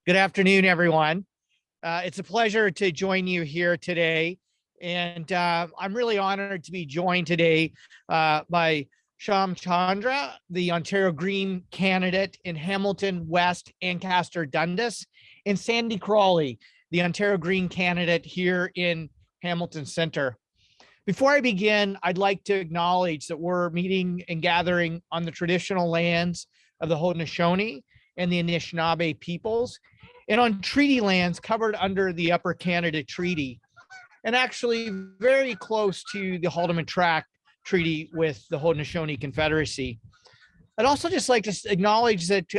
Good afternoon, everyone. It's a pleasure to join you here today. And I'm really honored to be joined today by Sham Chandra, the Ontario Green candidate in Hamilton West, Ancaster Dundas, and Sandy Crawley, the Ontario Green candidate here in Hamilton Centre. Before I begin, I'd like to acknowledge that we're meeting and gathering on the traditional lands of the Haudenosaunee and the Anishinaabe peoples, and on treaty lands covered under the Upper Canada Treaty, and actually very close to the Haldimand Tract Treaty with the Haudenosaunee Confederacy. I'd also just like to acknowledge that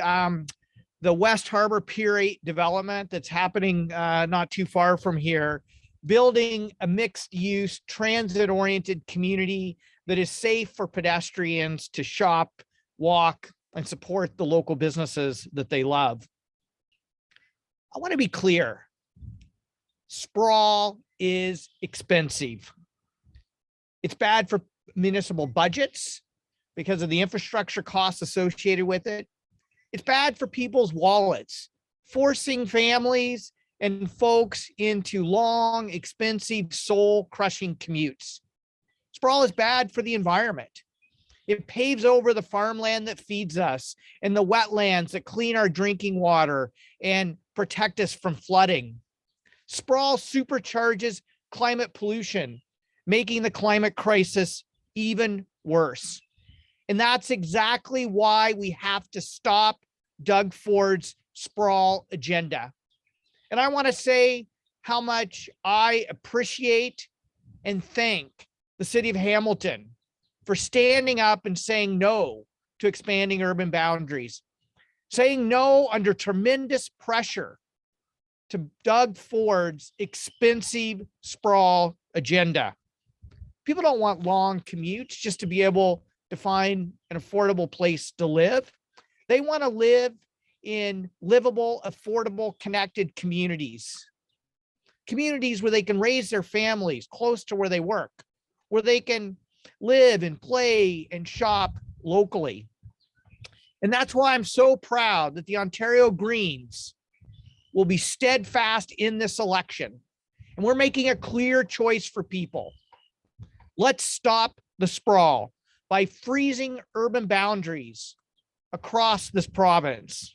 the West Harbor Pier 8 development that's happening not too far from here, building a mixed-use, transit-oriented community that is safe for pedestrians to shop, walk, and support the local businesses that they love. I want to be clear. Sprawl is expensive. It's bad for municipal budgets because of the infrastructure costs associated with it. It's bad for people's wallets, forcing families and folks into long, expensive, soul-crushing commutes. Sprawl is bad for the environment. It paves over the farmland that feeds us and the wetlands that clean our drinking water and protect us from flooding. Sprawl supercharges climate pollution, making the climate crisis even worse. And that's exactly why we have to stop Doug Ford's sprawl agenda. And I want to say how much I appreciate and thank the city of Hamilton for standing up and saying no to expanding urban boundaries, saying no under tremendous pressure to Doug Ford's expensive sprawl agenda. People don't want long commutes just to be able to find an affordable place to live. They want to live in livable, affordable, connected communities. Communities where they can raise their families close to where they work, where they can live and play and shop locally. And that's why I'm so proud that the Ontario Greens will be steadfast in this election. And we're making a clear choice for people. Let's stop the sprawl by freezing urban boundaries across this province,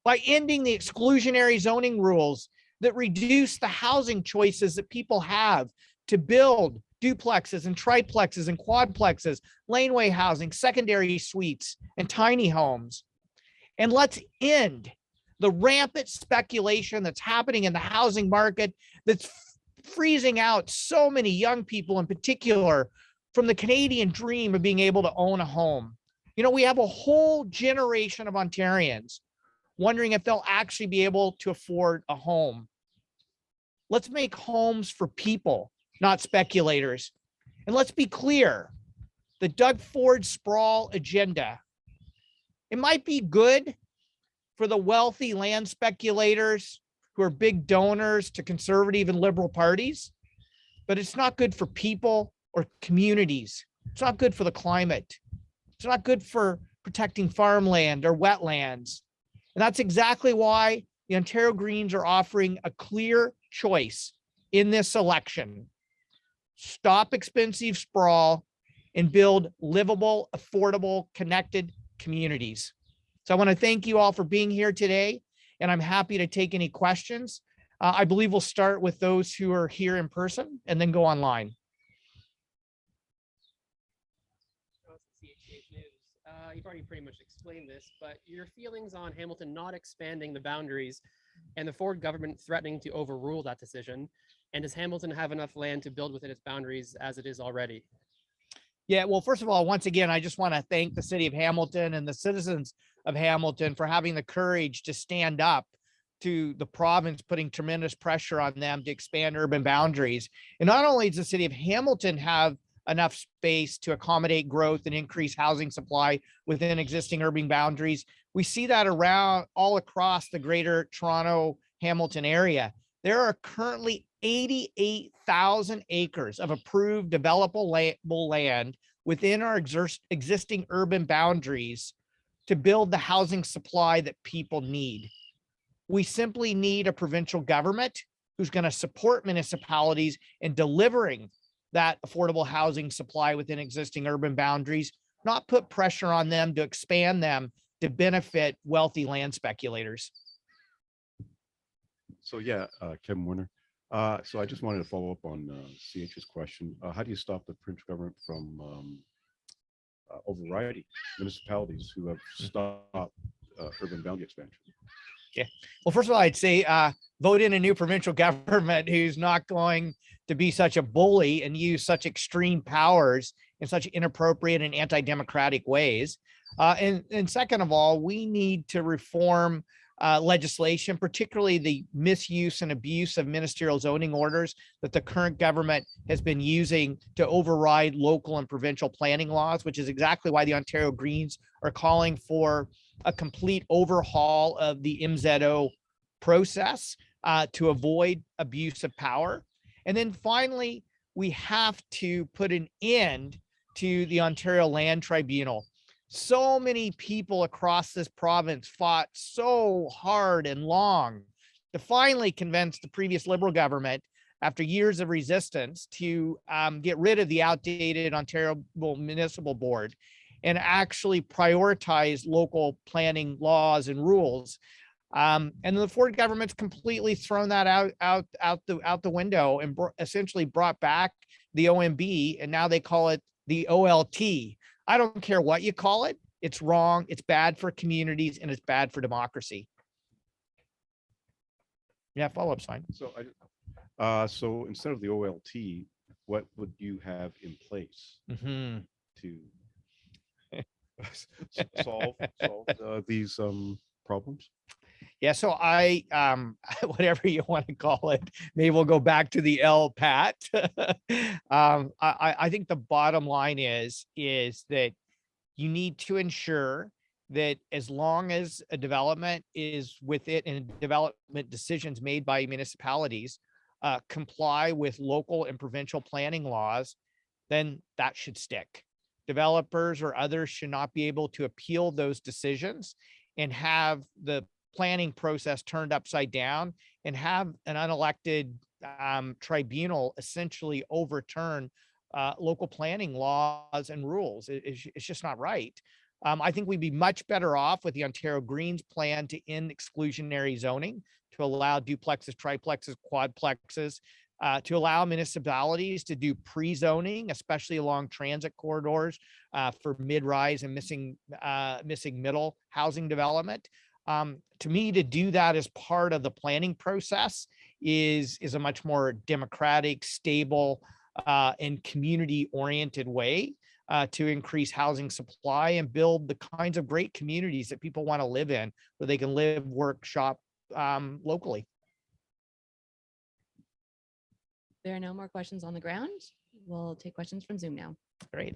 by ending the exclusionary zoning rules that reduce the housing choices that people have to build duplexes and triplexes and quadplexes, laneway housing, secondary suites, and tiny homes. And let's end the rampant speculation that's happening in the housing market that's freezing out so many young people in particular from the Canadian dream of being able to own a home. You know, we have a whole generation of Ontarians wondering if they'll actually be able to afford a home. Let's make homes for people, not speculators. And let's be clear, the Doug Ford sprawl agenda, it might be good for the wealthy land speculators who are big donors to conservative and liberal parties, but it's not good for people or communities. It's not good for the climate. It's not good for protecting farmland or wetlands. And that's exactly why the Ontario Greens are offering a clear choice in this election. Stop expensive sprawl and build livable, affordable, connected communities. So I want to thank you all for being here today, and I'm happy to take any questions. I believe we'll start with those who are here in person and then go online. You've already pretty much explained this, but your feelings on Hamilton not expanding the boundaries and the Ford government threatening to overrule that decision, and does Hamilton have enough land to build within its boundaries as it is already? Yeah, well, first of all, once again, I just want to thank the city of Hamilton and the citizens of Hamilton for having the courage to stand up to the province, putting tremendous pressure on them to expand urban boundaries. And not only does the city of Hamilton have enough space to accommodate growth and increase housing supply within existing urban boundaries, we see that around all across the greater Toronto Hamilton area. There are currently 88,000 acres of approved developable land within our existing urban boundaries to build the housing supply that people need. We simply need a provincial government who's going to support municipalities in delivering that affordable housing supply within existing urban boundaries, not put pressure on them to expand them to benefit wealthy land speculators. So yeah, Kevin Warner. So I just wanted to follow up on CH's question. How do you stop the provincial government from overriding municipalities who have stopped urban boundary expansion? Yeah. Well, first of all, I'd say vote in a new provincial government who's not going to be such a bully and use such extreme powers in such inappropriate and anti-democratic ways. And second of all, we need to reform legislation, particularly the misuse and abuse of ministerial zoning orders that the current government has been using to override local and provincial planning laws, which is exactly why the Ontario Greens are calling for a complete overhaul of the MZO process to avoid abuse of power. And then finally, we have to put an end to the Ontario Land Tribunal. So many people across this province fought so hard and long to finally convince the previous Liberal government, after years of resistance, to get rid of the outdated Ontario Municipal Board and actually prioritize local planning laws and rules. And the Ford government's completely thrown that out the window and essentially brought back the OMB, and now they call it the OLT. I don't care what you call it. It's wrong. It's bad for communities and it's bad for democracy. Yeah, follow-up's fine. So instead of the OLT, what would you have in place to solve these problems? Yeah, so I whatever you want to call it, maybe we'll go back to the LPAT. I think the bottom line is that you need to ensure that as long as a development is with it and development decisions made by municipalities comply with local and provincial planning laws, then that should stick. Developers or others should not be able to appeal those decisions and have the planning process turned upside down and have an unelected tribunal essentially overturn local planning laws and rules. It's just not right. I think we'd be much better off with the Ontario Greens plan to end exclusionary zoning, to allow duplexes, triplexes, quadplexes, to allow municipalities to do pre-zoning, especially along transit corridors for mid-rise and missing middle housing development. To me, to do that as part of the planning process is a much more democratic, stable, and community-oriented way to increase housing supply and build the kinds of great communities that people want to live in, where they can live, work, shop locally. There are no more questions on the ground. We'll take questions from Zoom now. Great.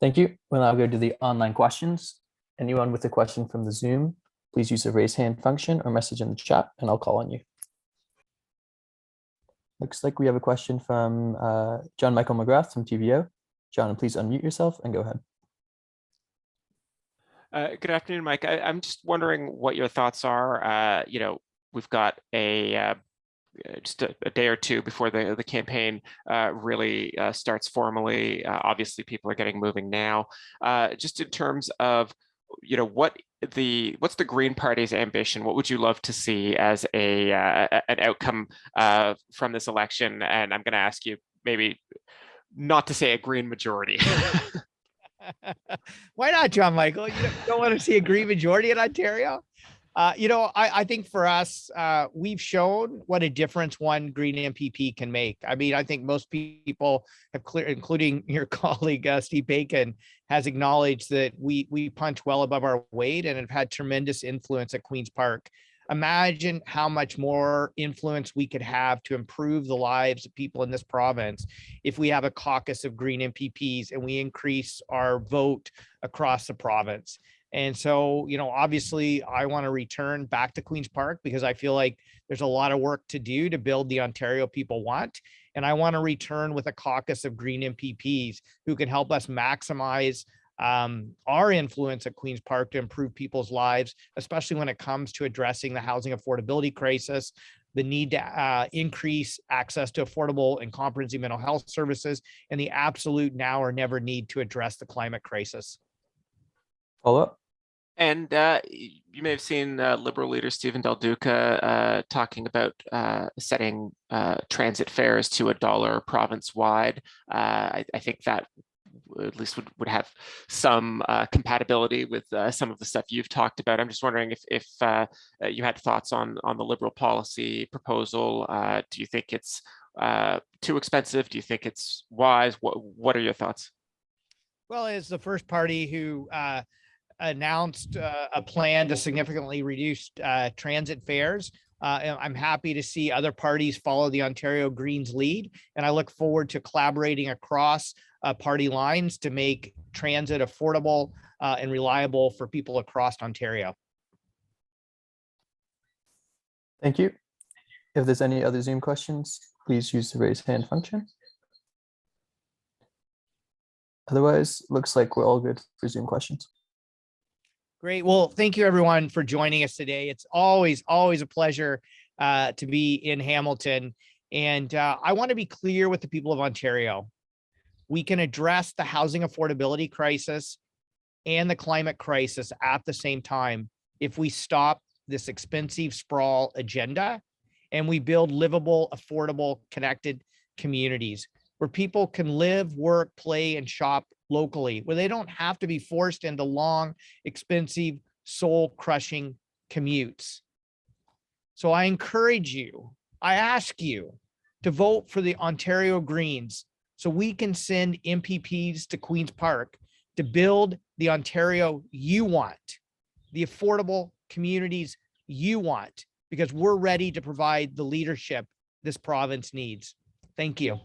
Thank you. We'll now go to the online questions. Anyone with a question from the Zoom, please use the raise hand function or message in the chat and I'll call on you. Looks like we have a question from John Michael McGrath from TVO. John, please unmute yourself and go ahead. Good afternoon, Mike. I'm just wondering what your thoughts are. We've got just a day or two before the campaign really starts formally. Obviously, people are getting moving now. Just in terms of, what's the Green Party's ambition? What would you love to see as an outcome from this election? And I'm going to ask you maybe not to say a Green majority. Why not, John Michael? You don't want to see a Green majority in Ontario? I think for us, we've shown what a difference one Green MPP can make. I mean, I think most people have including your colleague, Steve Bacon, has acknowledged that we punch well above our weight and have had tremendous influence at Queen's Park. Imagine how much more influence we could have to improve the lives of people in this province if we have a caucus of Green MPPs and we increase our vote across the province. And so, obviously I want to return back to Queen's Park because I feel like there's a lot of work to do to build the Ontario people want. And I want to return with a caucus of Green MPPs who can help us maximize our influence at Queen's Park to improve people's lives, especially when it comes to addressing the housing affordability crisis, the need to increase access to affordable and comprehensive mental health services, and the absolute now or never need to address the climate crisis. Follow up. And you may have seen Liberal leader Stephen Del Duca talking about setting transit fares to $1 province-wide. I think that at least would have some compatibility with some of the stuff you've talked about. I'm just wondering if you had thoughts on the Liberal policy proposal. Do you think it's too expensive? Do you think it's wise? What are your thoughts? Well, as the first party who announced a plan to significantly reduce transit fares, I'm happy to see other parties follow the Ontario Greens lead, and I look forward to collaborating across party lines to make transit affordable and reliable for people across Ontario. Thank you. If there's any other Zoom questions, please use the raise hand function. Otherwise, looks like we're all good for Zoom questions. Great. Well, thank you everyone for joining us today. It's always a pleasure to be in Hamilton. And I want to be clear with the people of Ontario. We can address the housing affordability crisis and the climate crisis at the same time if we stop this expensive sprawl agenda and we build livable, affordable, connected communities where people can live, work, play, and shop locally, where they don't have to be forced into long, expensive, soul-crushing commutes. So I encourage you, I ask you to vote for the Ontario Greens so we can send MPPs to Queen's Park to build the Ontario you want, the affordable communities you want, because we're ready to provide the leadership this province needs. Thank you.